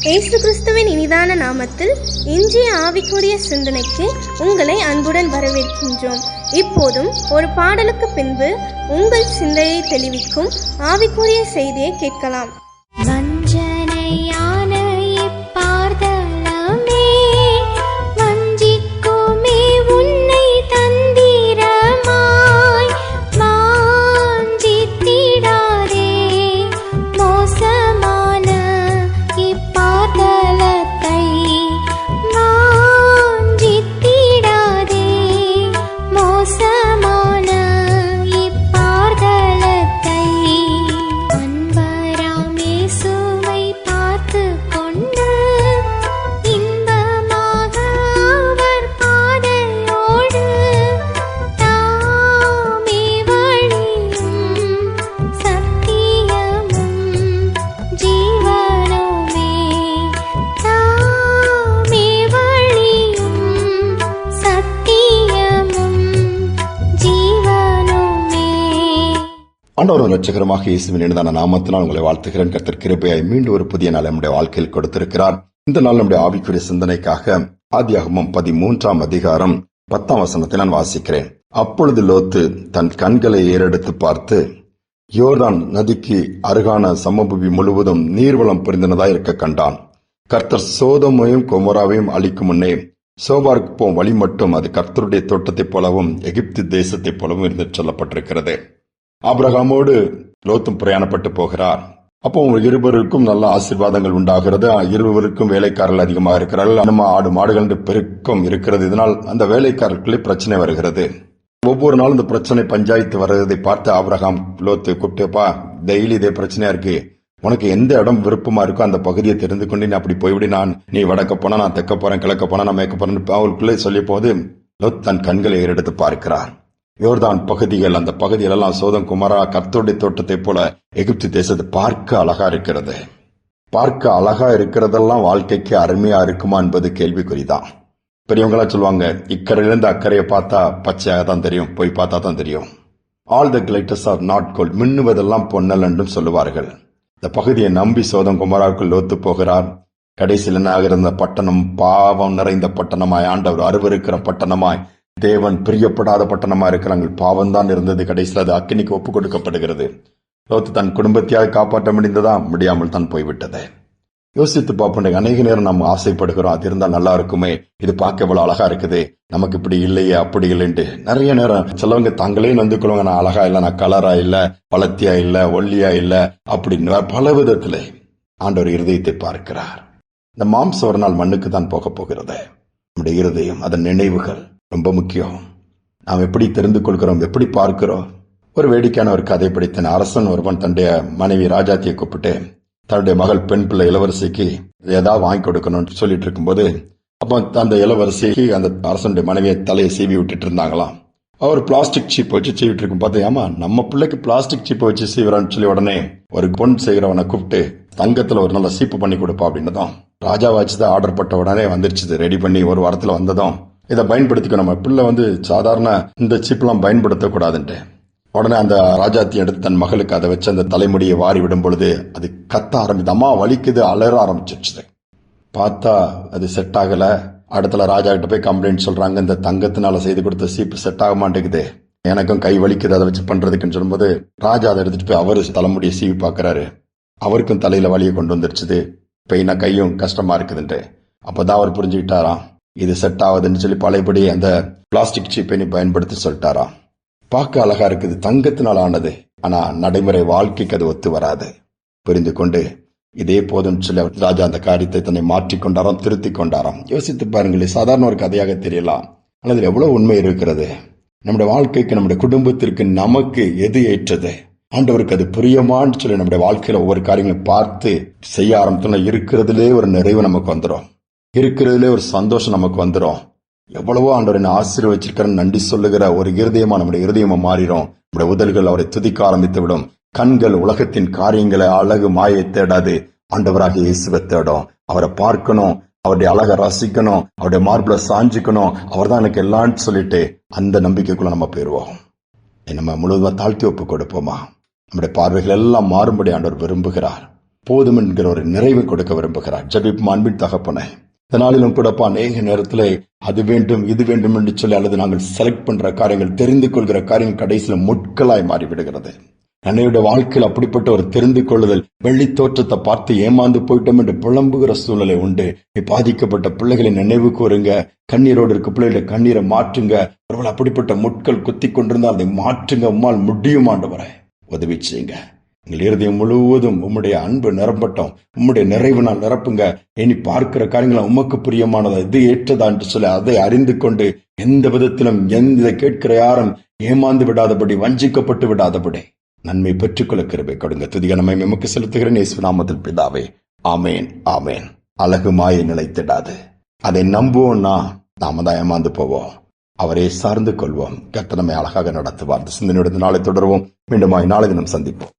இயேசு கிறிஸ்துவின் இனிதான நாமத்தில் இன்றைய ஆவிக்குரிய சிந்தனைக்கு உங்களை அன்புடன் வரவேற்கின்றோம். இப்போதும் ஒரு பாடலுக்கு பின்பு உங்கள் சிந்தையை தெளிவிக்கும் ஆவிக்குரிய செய்தியை கேட்கலாம். ஆண்டவரும் இரட்சகருமாக இயேசுவின் இனிதான நாமத்தினால் உங்களை வாழ்த்துகிறேன். கர்த்தர் கிருபையாய் மீண்டும் ஒரு புதிய நாள் நம்முடைய வாழ்க்கையில் கொடுத்திருக்கிறார். இந்த நாள் நம்முடைய ஆவிக்குரிய சிந்தனைக்காக ஆதியாகமம் 13 அதிகாரம் 10 நான் வாசிக்கிறேன். அப்பொழுது லோத்து தன் கண்களை ஏறெடுத்து பார்த்து யோர்தான் நதிக்கு அருகான சமபூமி முழுவதும் நீர்வளம் புரிந்தனதாய் இருக்க கண்டான். கர்த்தர் சோதோமையும் கொமோராவையும் அழிக்கும் முன்னே சோபாருக்கு போம் வழி மட்டும் அது கர்த்தருடைய தோட்டத்தைப் போலவும் எகிப்து தேசத்தைப் போலவும் இருந்து சொல்லப்பட்டிருக்கிறது. ஆபிரகாமோடு லோத்தும் பிரயாணப்பட்டு போகிறார். அப்போ இருவருக்கும் நல்ல ஆசீர்வாதங்கள் உண்டாகிறது. இருவருக்கும் வேலைக்காரர்கள் அதிகமாக இருக்கிறார்கள். நம்ம ஆடு மாடுகள் பெருக்கம் இருக்கிறது. இதனால் அந்த வேலைக்காரர்களே பிரச்சனை வருகிறது. ஒவ்வொரு நாளும் இந்த பிரச்சனை பஞ்சாயத்து வருவதை பார்த்து ஆபிரகாம் லோத்து கூப்பிட்டேப்பா, டெய்லி இதே பிரச்சனையா இருக்கு, உனக்கு எந்த இடம் விருப்பமா இருக்கோ அந்த பகுதியை தெரிந்து கொண்டு நீ அப்படி போய்விடி, நீ வடக்க போனா நான் தெக்க போறேன், கிழக்க போனா நான் மேற்க போறேன் அவளுக்குள்ளே சொல்லிய போது லோத் தன் கண்களை ஏறெடுத்து பார்க்கிறார். யோர்தான் பகுதிகள், அந்த பகுதிகள் எல்லாம் சோதம் குமாரா கர்த்தருடைய தோட்டத்தை போல எகிப்து தேசத்தை பார்க்க அழகா இருக்கிறது. பார்க்க அழகா இருக்கிறதெல்லாம் வாழ்க்கைக்கு அருமையா இருக்குமா என்பது கேள்விக்குறிதான். பெரியவங்களா சொல்லுவாங்க, இக்கரையிலிருந்து அக்கறையை பார்த்தா பச்சையாக தான் தெரியும், போய் பார்த்தா தான் தெரியும். All the glitters are not gold, மின்னுவதெல்லாம் பொன்னல் என்றும் சொல்லுவார்கள். இந்த பகுதியை நம்பி சோதம் குமாராவுக்குள் லோத்து போகிறார். கடைசியில் என்ன ஆகிற பட்டணம் பாவம் நிறைந்த பட்டணமாய், ஆண்டவர் அருவருக்கிற பட்டணமாய், தேவன் பிரியப்படாத பட்டணமா இருக்கிறாங்க. பாவம் தான் இருந்தது. கடைசியில் அது அக்கினிக்கு ஒப்பு கொடுக்கப்படுகிறது. லோத்து தன் குடும்பத்தையாக காப்பாற்ற முடிந்ததா? முடியாமல் தான் போய்விட்டது. யோசித்து பார்ப்போம். அநேக நேரம் நம்ம ஆசைப்படுகிறோம், அது இருந்தா நல்லா இருக்குமே, இது பார்க்க இவ்வளவு அழகா இருக்குது, நமக்கு இப்படி இல்லையே அப்படி இல்லைன்ட்டு நிறைய நேரம் சிலவங்க தாங்களே நொந்து கொள்வாங்க. நான் அழகா இல்லை, நான் கலரா இல்ல, பழத்தியா இல்ல, ஒல்லியா இல்ல, அப்படின்னு பல விதத்துல ஆண்டவர் இருதயத்தை பார்க்கிறார். இந்த மாம்சம் ஒரு நாள் மண்ணுக்கு தான் போக போகிறது. நம்முடைய இருதயம், அதன் நினைவுகள் ரொம்ப முக்கியம். நாம் எப்படி தெரிந்து கொள்கிறோம், எப்படி பார்க்கிறோம். ஒரு வேடிக்கையான ஒரு கதை படித்தேன். அரசன் ஒருவன் தன்னுடைய மனைவி ராஜாத்தியை கூப்பிட்டு தன்னுடைய மகள் பெண் பிள்ளை இளவரசிக்கு ஏதாவது வாங்கி கொடுக்கணும்னு சொல்லிட்டு இருக்கும்போது, அப்போ அந்த இளவரசிக்கு அந்த அரசனுடைய மனைவியை தலையை சீவி விட்டுட்டு இருந்தாங்களாம். அவர் பிளாஸ்டிக் சீப்பை வச்சு சீவிட்டு இருக்கும் பார்த்து, ஏமா நம்ம பிள்ளைக்கு பிளாஸ்டிக் சீப்பை வச்சு சீவிறான்னு சொல்லி உடனே ஒரு பொன் செய்கிறவனை கூப்பிட்டு தங்கத்துல ஒரு நல்ல சீப்பு பண்ணி கொடுப்பா அப்படின்னதும், ராஜாவாச்சுதான் ஆர்டர் பட்ட உடனே வந்துருச்சு, ரெடி பண்ணி ஒரு வாரத்துல வந்ததும், இதை பயன்படுத்திக்க நம்ம பிள்ளை சாதாரண இந்த சீப்லாம் பயன்படுத்தக்கூடாதுன்ட்டு உடனே அந்த ராஜாத்தி எடுத்து தன் மகளுக்கு அதை வச்சு அந்த தலைமுடியை வாரி விடும் பொழுது அது கத்த ஆரம்பித்து, அம்மா வலிக்குது, அலற ஆரம்பிச்சிருச்சு. பார்த்தா அது செட் ஆகல. அடுத்த ராஜா கிட்ட போய் கம்ப்ளைண்ட் சொல்றாங்க, இந்த தங்கத்தினால செய்து கொடுத்த சீப்பு செட் ஆக மாட்டேங்குது, எனக்கும் கை வலிக்குது அதை வச்சு பண்றதுக்குன்னு சொல்லும்போது ராஜா அதை எடுத்துட்டு போய் அவரு தலைமுடியை சீவி பாக்குறாரு. அவருக்கும் தலையில வலியை கொண்டு வந்துருச்சுது, பெயினா கையும் கஷ்டமா இருக்குதுன்ட்டு. அப்பதான் அவர் புரிஞ்சுக்கிட்டாராம், இது செட் ஆகுதுன்னு சொல்லி பழையபடி அந்த பிளாஸ்டிக் சீப்பை நீ பயன்படுத்தி சொல்லிட்டாராம். பார்க்க அழகா இருக்குது, தங்கத்தினால் ஆனது, ஆனா நடைமுறை வாழ்க்கைக்கு அது ஒத்து வராது. புரிந்து கொண்டு இதே போதும் சொல்லி ராஜா அந்த காரியத்தை தன்னை மாற்றிக்கொண்டாராம், திருத்தி கொண்டாராம். யோசித்து பாருங்களேன், சாதாரண ஒரு கதையாக தெரியலாம், ஆனால் அதில் எவ்வளவு உண்மை இருக்கிறது. நம்முடைய வாழ்க்கைக்கு, நம்முடைய குடும்பத்திற்கு, நமக்கு எது ஏற்றது, ஆண்டவருக்கு அது பிரியமான்னு சொல்லி நம்முடைய வாழ்க்கையில ஒவ்வொரு காரியங்களும் பார்த்து செய்ய ஆரம்பித்தோம்னா இருக்கிறதுலே ஒரு நிறைவு நமக்கு வந்துடும், இருக்கிறதுலே ஒரு சந்தோஷம் நமக்கு வந்துடும். எவ்வளவோ ஆண்டவரை ஆசீர்வச்சிருக்கிறேன் நன்றி சொல்லுகிற ஒரு இருதயமா நம்முடைய இருதயமா மாறிடும். நம்முடைய உதல்கள் அவரை துதிக்க ஆரம்பித்து விடும். கண்கள் உலகத்தின் காரியங்களை, அழகு மாயை தேடாது, ஆண்டவராக இயேசுவை தேடும். அவரை பார்க்கணும், அவருடைய அழகை ரசிக்கணும், அவருடைய மார்பிள சாஞ்சிக்கணும், அவர் தான் எனக்கு எல்லாம்னு சொல்லிட்டு அந்த நம்பிக்கைக்குள்ள நம்ம போயிருவோம். நம்ம முழுவதுமா தாழ்த்தி ஒப்பு கொடுப்போமா? நம்முடைய பார்வைகள் எல்லாம் மாறும்படி ஆண்டவர் விரும்புகிறார். போதும் என்கிற ஒரு நிறைவை கொடுக்க விரும்புகிறார். ஜெபிப்போம். அன்பின் தகப்பனே, இந்த நாளிலும் கூடப்பா அநேக நேரத்திலே அது வேண்டும் இது வேண்டும் என்று சொல்லி அல்லது நாங்கள் செலக்ட் பண்ற காரியங்கள், தெரிந்து கொள்கிற காரியங்கள் கடைசியில முட்களாய் மாறிவிடுகிறது. அன்னையுடைய வாழ்க்கையில் அப்படிப்பட்ட ஒரு தெரிந்து கொள்ளுதல், வெள்ளி தோற்றத்தை பார்த்து ஏமாந்து போயிட்டோம் என்று புலம்புகிற சூழ்நிலை உண்டு. பாதிக்கப்பட்ட பிள்ளைகளை நினைவு கூறுங்க. கண்ணீரோடு இருக்க பிள்ளைகளை கண்ணீரை மாற்றுங்க. ஒருவேளை அப்படிப்பட்ட முட்கள் குத்தி கொண்டிருந்தால் அதை மாற்றுங்க. உம்மால் முடியும் ஆண்டவரே, உதவி செய்யுங்க. எங்கள் இருதயம் முழுவதும் உம்முடைய அன்பு நிரம்பட்டும். உம்முடைய நிறைவினால் நிரப்புங்க. இனி பார்க்கிற காரியங்களை உமக்கு பிரியமானதா, இது ஏற்றதா என்று சொல்லி அதை அறிந்து கொண்டு எந்த விதத்திலும் எந்த கேட்கிற யாரும் ஏமாந்து விடாதபடி, வஞ்சிக்கப்பட்டு விடாதபடி நன்மை பெற்றுக்கொள்ள கிருபை கொடுங்க. துதிகனமை எமக்கு செலுத்துகிறேன் இயேசு நாமத்தில் பிதாவே, ஆமேன் ஆமேன். அழகு மாயை நிலைத்திடாது. அதை நம்புவோம்னா நாம தான் ஏமாந்து போவோம். அவரை சார்ந்து கொள்வோம். கர்த்தர் நம்மை அழகாக நடத்துவார். சிந்தனையுடன் நாளை தொடருவோம். மீண்டும் நாளை தினம் சந்திப்போம்.